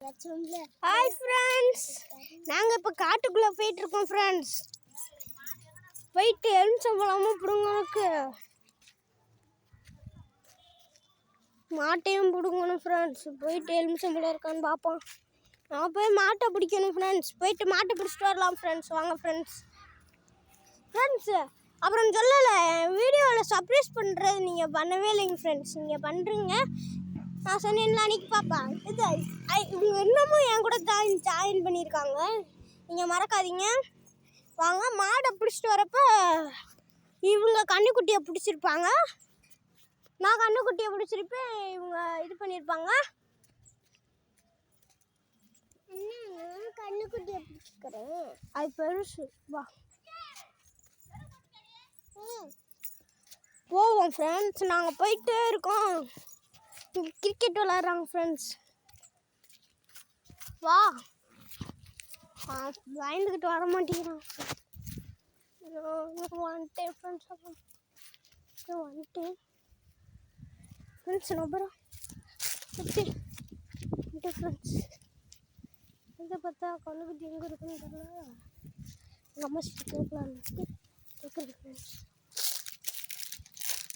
Hi friends, நாங்கள் இப்போ காட்டுக்குள்ளே போயிட்டுருக்கோம் ஃப்ரெண்ட்ஸ். போயிட்டு எலுமிச்சம்பழமும் பிடுங்கணுக்கு மாட்டையும் பிடுங்கணும் ஃப்ரெண்ட்ஸ். போயிட்டு எலுமிச்சம்பழம் இருக்கான்னு பார்ப்போம். நான் போய் மாட்டை பிடிக்கணும் ஃப்ரெண்ட்ஸ். போயிட்டு மாட்டை பிடிச்சிட்டு வரலாம் ஃப்ரெண்ட்ஸ். வாங்க ஃப்ரெண்ட்ஸ். அப்புறம் சொல்லலை, வீடியோவில் சர்ப்ரைஸ் பண்ணுறது நீங்கள் பண்ணவே இல்லைங்க ஃப்ரெண்ட்ஸ். நீங்கள் பண்ணுறீங்க. நான் சொன்னேன்ல அன்றைக்கி பாப்பா இது இவங்க இன்னமும் என் கூட ஜாயின் பண்ணியிருக்காங்க. நீங்கள் மறக்காதீங்க. வாங்க, மாடை பிடிச்சிட்டு வரப்போ இவங்க கன்றுக்குட்டியை பிடிச்சிருப்பாங்க, நான் கன்றுக்குட்டியை பிடிச்சிருப்பேன், இவங்க இது பண்ணியிருப்பாங்க. கன்றுக்குட்டியை பிடிச்சிக்கிறேன், அது பெருசு. வா போவோம் ஃப்ரெண்ட்ஸ். நாங்கள் போயிட்டே இருக்கோம். கிரிக்கெட் விளாட்றாங்க ஃப்ரெண்ட்ஸ். வா, பயந்துக்கிட்டு வர மாட்டேங்கிறான். வந்துட்டேன் ஃப்ரெண்ட்ஸ். அப்புறம் வந்துட்டேன் ஃப்ரெண்ட்ஸ். நம்புறோம் வந்துட்டேன் ஃப்ரெண்ட்ஸ். இதை பார்த்தா கண்ணுக்குட்டி எங்கே இருக்குன்னு தெரியல. எங்கள் அம்மா சிட்டு கேட்கலான்னு கேட்குறது ஃப்ரெண்ட்ஸ்.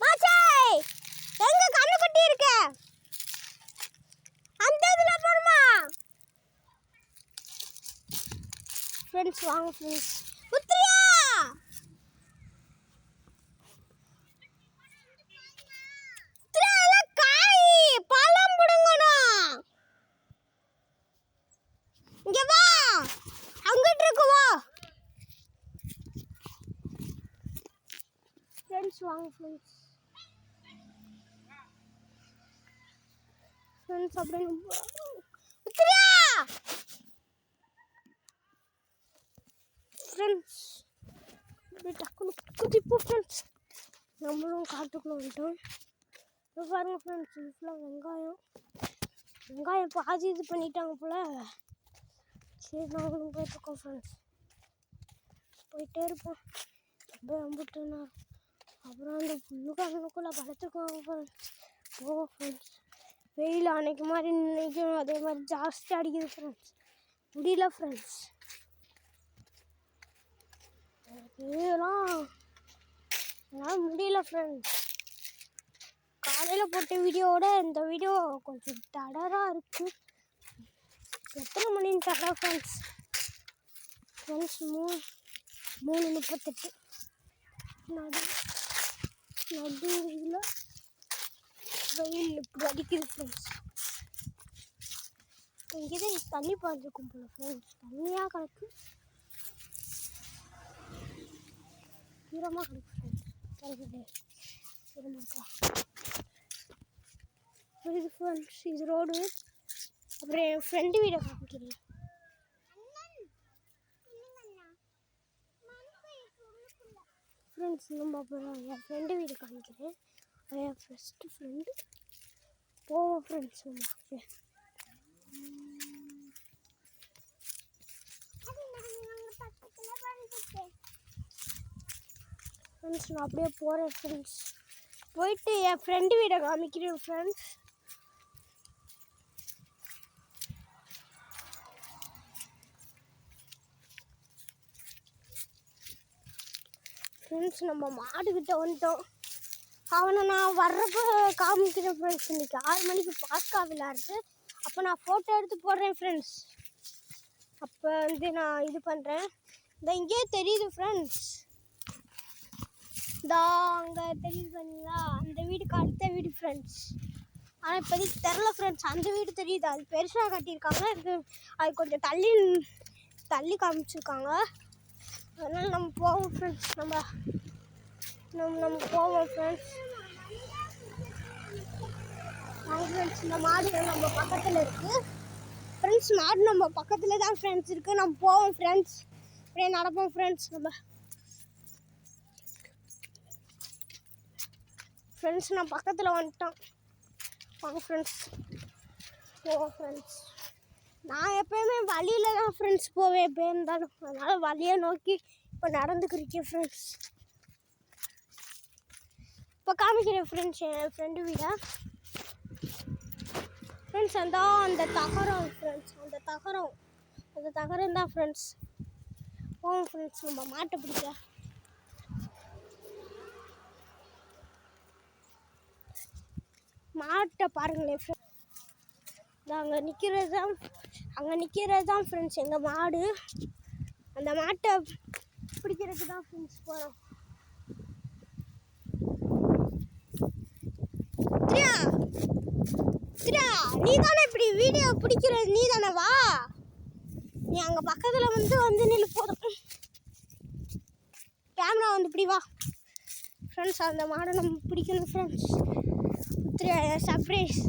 மாச்சாய், எங்க கண்ணுக்குட்டி இருக்கு? அந்த இதில் போடுமா ஃப்ரெண்ட்ஸ்? வாங்க ஃப்ரெண்ட்ஸ். புத்திரியா, காய் பழம் பிடுங்கணும். இங்க வா, அங்கிட்டு இருக்கு. வா ஃப்ரெண்ட்ஸ், வாங்க ஃப்ரெண்ட்ஸ். ஃப்ரெண்ட்ஸ் அப்படியே புத்திரியா ஃப்ரெண்ட்ஸ், அப்படியே டக்குனு குதிப்போம் ஃப்ரெண்ட்ஸ். நம்மளும் காட்டுக்குள்ளே வந்துட்டோம். இப்போ பாருங்கள் ஃப்ரெண்ட்ஸ், இது ஃபுல்லாக வெங்காயம் பாதி இது பண்ணிட்டாங்க போல். சரி, நாங்களும் போயிட்டுருக்கோம் ஃப்ரெண்ட்ஸ். போயிட்டே இருப்போம். அப்படியே அம்பிட்டுனா அப்புறம் அந்த புல்லுக்காரனுக்குள்ளே படுத்துக்குவாங்க ஃப்ரெண்ட்ஸ். போவோம் ஃப்ரெண்ட்ஸ். வெயில் அன்னைக்கு மாதிரி நினைக்கணும், அதே மாதிரி ஜாஸ்தி அடிக்குது ஃப்ரெண்ட்ஸ். முடியல ஃப்ரெண்ட்ஸ். இதெல்லாம் முடியல ஃப்ரெண்ட்ஸ். காலையில் போட்ட வீடியோவோட இந்த வீடியோ கொஞ்சம் டடராக இருக்குது. எத்தனை மணின்னு தடா ஃப்ரெண்ட்ஸ்? 3:38 நடு இதில் வெயில் இப்படி அடிக்குது ஃப்ரெண்ட்ஸ். இங்கேதான் தண்ணி பாய்ஞ்சிருக்கும் போல ஃப்ரெண்ட்ஸ். தண்ணியாக கிடக்கு, ஈரமாக கிடக்கு ஃப்ரெண்ட்ஸ். ஈரமாக புரியுது ஃப்ரெண்ட்ஸ். இது ரோடு. அப்புறம் என் ஃப்ரெண்டு வீடை காமிக்கிறேன் ஃப்ரெண்ட்ஸ். நம்ம அப்புறம் என் ஃப்ரெண்டு வீடு காமிக்கிறேன். என் ஃபஸ்ட்டு ஃப்ரெண்டு. போவோம் ஃப்ரெண்ட்ஸ். நம்ம ஃப்ரெண்ட்ஸ், நான் அப்படியே போகிறேன் ஃப்ரெண்ட்ஸ். போயிட்டு என் ஃப்ரெண்டு வீடை காமிக்கிறேன் ஃப்ரெண்ட்ஸ். ஃப்ரெண்ட்ஸ், நம்ம மாடுக்கிட்ட வந்துட்டோம். அவனை நான் வர்றப்போ காமிக்கிறேன் ஃப்ரெண்ட்ஸ். இன்றைக்கி 6 மணிக்கு பாஸ்கா விளையாடுறது. அப்போ நான் ஃபோட்டோ எடுத்து போடுறேன் ஃப்ரெண்ட்ஸ். அப்போ நான் இது பண்ணுறேன். இந்த இங்கேயே தெரியுது ஃப்ரெண்ட்ஸ். அங்கே தெரியுது பண்ணீங்களா? அந்த வீடுக்கு அடுத்த வீடு ஃப்ரெண்ட்ஸ். ஆனால் இப்போதைக்கு தெரில ஃப்ரெண்ட்ஸ். அந்த வீடு தெரியுது, அது பெருசாக கட்டியிருக்காங்க. அது கொஞ்சம் தள்ளி காமிச்சிருக்காங்க. அதனால் நம்ம போவோம் ஃப்ரெண்ட்ஸ். நம்ம போவோம் ஃப்ரெண்ட்ஸ். ஃப்ரெண்ட்ஸ், இந்த மாடு நம்ம பக்கத்தில் இருக்குது ஃப்ரெண்ட்ஸ். மாடு நம்ம பக்கத்தில் தான் ஃப்ரெண்ட்ஸ் இருக்குது. நம்ம போவோம் ஃப்ரெண்ட்ஸ். அப்படியே நடப்போம் ஃப்ரெண்ட்ஸ். ஃப்ரெண்ட்ஸ், நான் பக்கத்தில் வந்துட்டோம். வாங்க ஃப்ரெண்ட்ஸ், போவோம் ஃப்ரெண்ட்ஸ். நான் எப்போயுமே வழியில் தான் ஃப்ரெண்ட்ஸ் போவேன் எப்போ இருந்தாலும். அதனால் வழியை நோக்கி இப்போ நடந்துக்கிறேன் ஃப்ரெண்ட்ஸ். இப்போ காமிக்கிறேன் ஃப்ரெண்ட்ஸ் என் ஃப்ரெண்டு வீடை. ஃப்ரெண்ட்ஸ் அந்த தகரம் ஃப்ரெண்ட்ஸ் அந்த தகரம் தான் ஃப்ரெண்ட்ஸ். போவோம் ஃப்ரெண்ட்ஸ் நம்ம மாட்டை பிடிக்க. மாட்டை பாருங்களேன் ஃப்ரெண்ட்ஸ். அங்கே நிற்கிறது தான் ஃப்ரெண்ட்ஸ் எங்கள் மாடு. அந்த மாட்டை பிடிக்கிறதுக்கு தான் ஃப்ரெண்ட்ஸ் போகிறோம். நீ தானே இப்படி வீடியோ பிடிக்கிறது, நீ தானே? வா, நீ அங்கே பக்கத்தில் வந்து நில்லு போதும். கேமரா வந்து இப்படி வா ஃப்ரெண்ட்ஸ். அந்த மாடை நம்ம பிடிக்கணும் ஃப்ரெண்ட்ஸ். சர்ப்ரைஸ்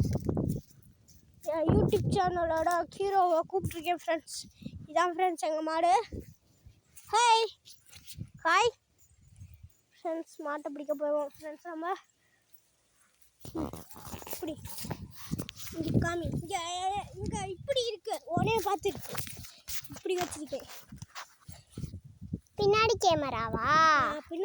என் யூடியூப் சேனலோட ஹீரோவை கூப்பிட்ருக்கேன் ஃப்ரெண்ட்ஸ். இதான் ஃப்ரெண்ட்ஸ் எங்கள் மாடு. Hi friends. மாட்டை பிடிக்க போவோம் ஃப்ரெண்ட்ஸ். நம்ம இப்படி இங்கே காமி, இங்கே இப்படி இருக்கு. உடனே பார்த்து இப்படி வச்சிருக்கேன். பின்னாடி கேமராவா? பின்னாடி